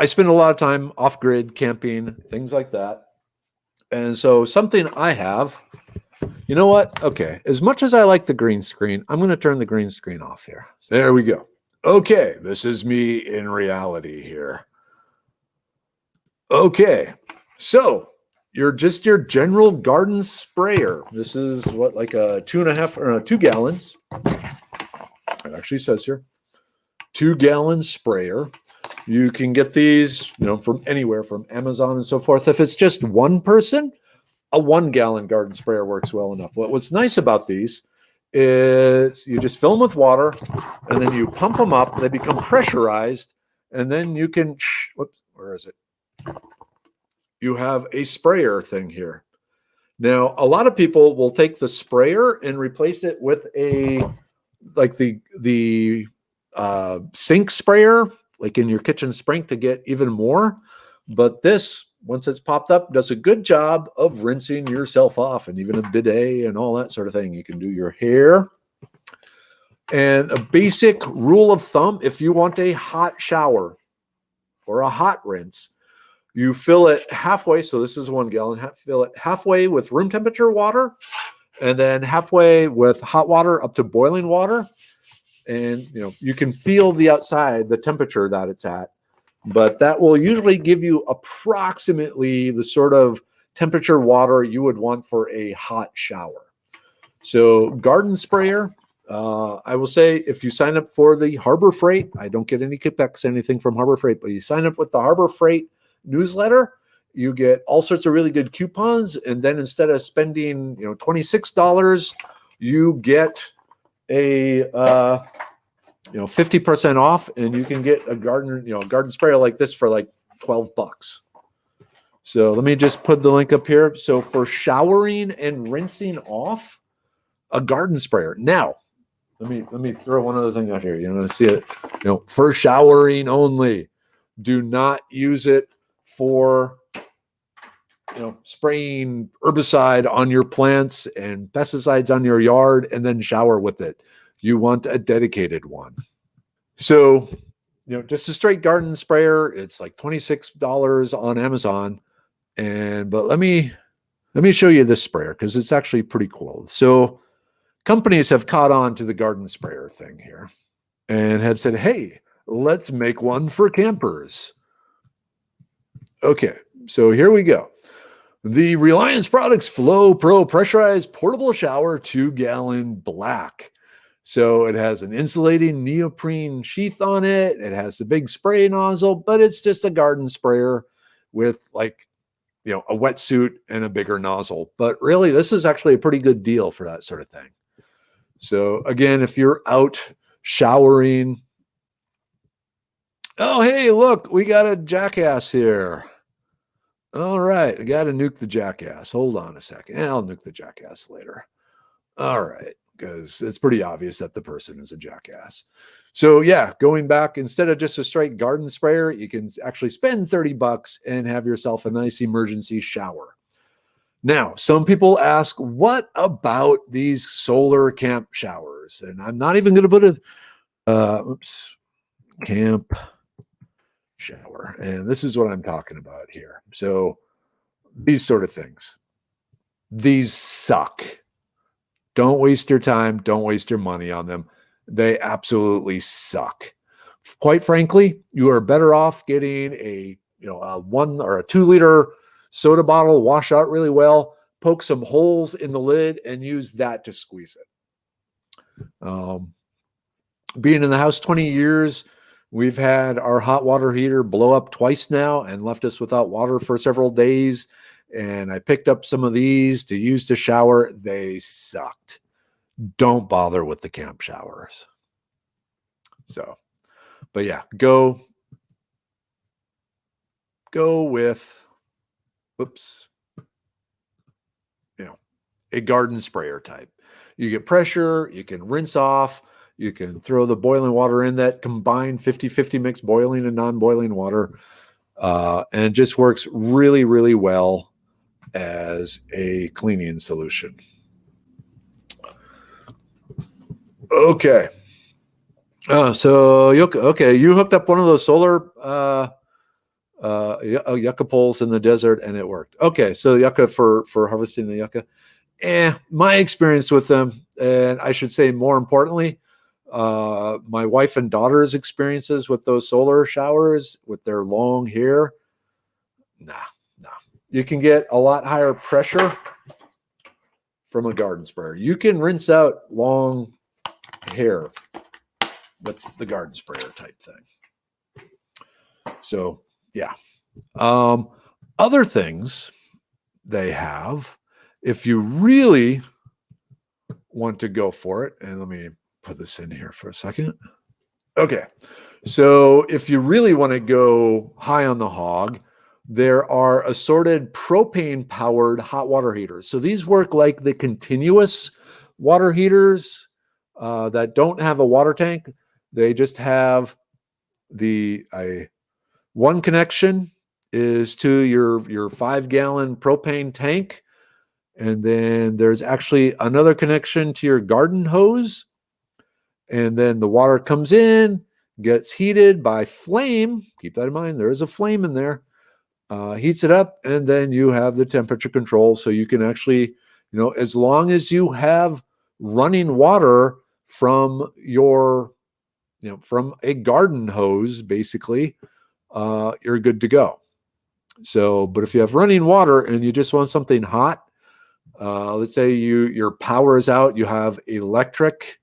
I spend a lot of time off grid camping, things like that. And so something I have, you know what? Okay. As much as I like the green screen, I'm going to turn the green screen off here. There we go. Okay. This is me in reality here. Okay. So you're just your general garden sprayer. This is what, like a 2.5 or 2 gallons. It actually says here 2-gallon sprayer. You can get these, from anywhere, from Amazon and so forth. If it's just one person, a 1-gallon garden sprayer works well enough. What's nice about these is you just fill them with water and then you pump them up. They become pressurized, and then you can, whoops, where is it? You have a sprayer thing here. Now, a lot of people will take the sprayer and replace it with the sink sprayer, like in your kitchen sink, to get even more. But this, once it's popped up, does a good job of rinsing yourself off, and even a bidet and all that sort of thing. You can do your hair. And a basic rule of thumb, if you want a hot shower or a hot rinse, you fill it halfway. So this is 1 gallon. Fill it halfway with room temperature water, and then halfway with hot water up to boiling water. And you can feel the outside, the temperature that it's at, but that will usually give you approximately the sort of temperature water you would want for a hot shower. So garden sprayer, I will say, if you sign up for the Harbor Freight, I don't get any kickbacks, anything from Harbor Freight, but you sign up with the Harbor Freight newsletter, you get all sorts of really good coupons. And then instead of spending, $26, you get a 50% off, and you can get a garden sprayer like this for like $12. So let me just put the link up here. So for showering and rinsing off, a garden sprayer. Now, let me throw one other thing out here. You're going to see it. For showering only. Do not use it for spraying herbicide on your plants and pesticides on your yard and then shower with it. You want a dedicated one. So, just a straight garden sprayer, it's like $26 on Amazon. But let me show you this sprayer, because it's actually pretty cool. So companies have caught on to the garden sprayer thing here and have said, hey, let's make one for campers. Okay, so here we go. The Reliance Products Flow Pro Pressurized Portable Shower 2-gallon black. So it has an insulating neoprene sheath on it. It has the big spray nozzle, but it's just a garden sprayer with a wetsuit and a bigger nozzle. But really, this is actually a pretty good deal for that sort of thing. So again, if you're out showering, oh, hey, look, we got a jackass here. All right, I got to nuke the jackass. Hold on a second. I'll nuke the jackass later. All right, because it's pretty obvious that the person is a jackass. So yeah, going back, instead of just a straight garden sprayer, you can actually spend $30 and have yourself a nice emergency shower. Now, some people ask, what about these solar camp showers? And I'm not even going to put a camp shower. And this is what I'm talking about here. So these sort of things, these suck. Don't waste your time. Don't waste your money on them. They absolutely suck. Quite frankly, you are better off getting a 1 or a 2-liter soda bottle, wash out really well, poke some holes in the lid, and use that to squeeze it. Being in the house 20 years, we've had our hot water heater blow up twice now and left us without water for several days. And I picked up some of these to use to shower. They sucked. Don't bother with the camp showers. So, but yeah, go with, a garden sprayer type. You get pressure, you can rinse off, you can throw the boiling water in, that combined 50-50 mix boiling and non-boiling water. And it just works really, really well as a cleaning solution. Okay. So you hooked up one of those solar yucca poles in the desert, and it worked. Okay, so yucca for harvesting the yucca. My experience with them, and I should say more importantly, my wife and daughter's experiences with those solar showers with their long hair. Nah, nah. You can get a lot higher pressure from a garden sprayer. You can rinse out long hair with the garden sprayer type thing. So yeah. Other things they have, if you really want to go for it, and let me put this in here for a second. Okay. So if you really want to go high on the hog, there are assorted propane powered hot water heaters. So these work like the continuous water heaters that don't have a water tank. They just have one connection is to your 5-gallon propane tank. And then there's actually another connection to your garden hose. And then the water comes in, gets heated by flame. Keep that in mind. There is a flame in there. Heats it up, and then you have the temperature control. So you can actually, as long as you have running water from from a garden hose, basically, you're good to go. So, but if you have running water and you just want something hot, let's say your power is out, you have electric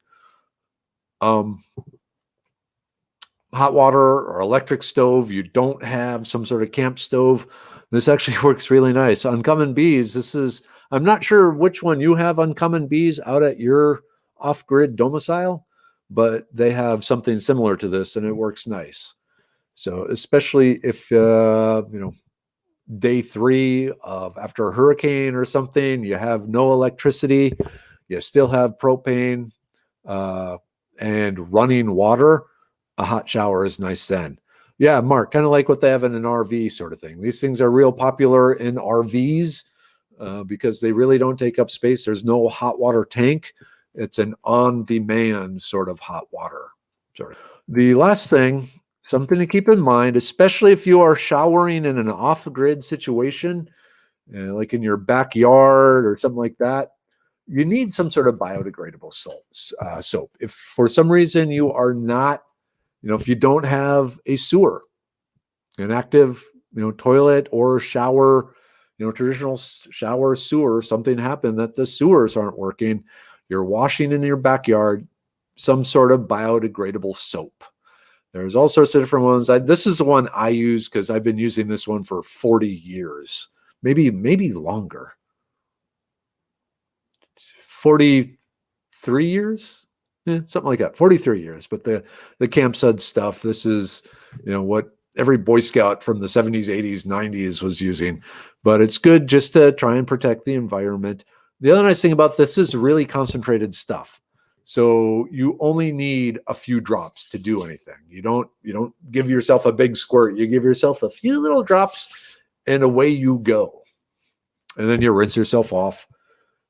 hot water or electric stove, you don't have some sort of camp stove, this actually works really nice. Uncommon Bees, I'm not sure which one you have, Uncommon Bees, out at your off-grid domicile, but they have something similar to this and it works nice. So especially if, day 3 of after a hurricane or something, you have no electricity, you still have propane and running water, a hot shower is nice then. Yeah, Mark, kind of like what they have in an RV sort of thing. These things are real popular in RVs because they really don't take up space. There's no hot water tank. It's an on-demand sort of hot water. The last thing, something to keep in mind, especially if you are showering in an off-grid situation, like in your backyard or something like that, you need some sort of biodegradable soap. If for some reason you are not, if you don't have a sewer, an active, toilet or shower, traditional shower sewer, something happened that the sewers aren't working, you're washing in your backyard, some sort of biodegradable soap. There's all sorts of different ones. This is the one I use because I've been using this one for 40 years, maybe longer. 43 years, something like that. 43 years. But the Camp Sud stuff, this is what every Boy Scout from the 70s, 80s, 90s was using. But it's good just to try and protect the environment. The other nice thing about this is really concentrated stuff. So you only need a few drops to do anything. You don't give yourself a big squirt. You give yourself a few little drops and away you go. And then you rinse yourself off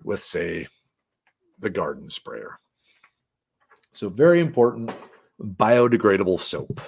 with, say, the garden sprayer. So very important, biodegradable soap.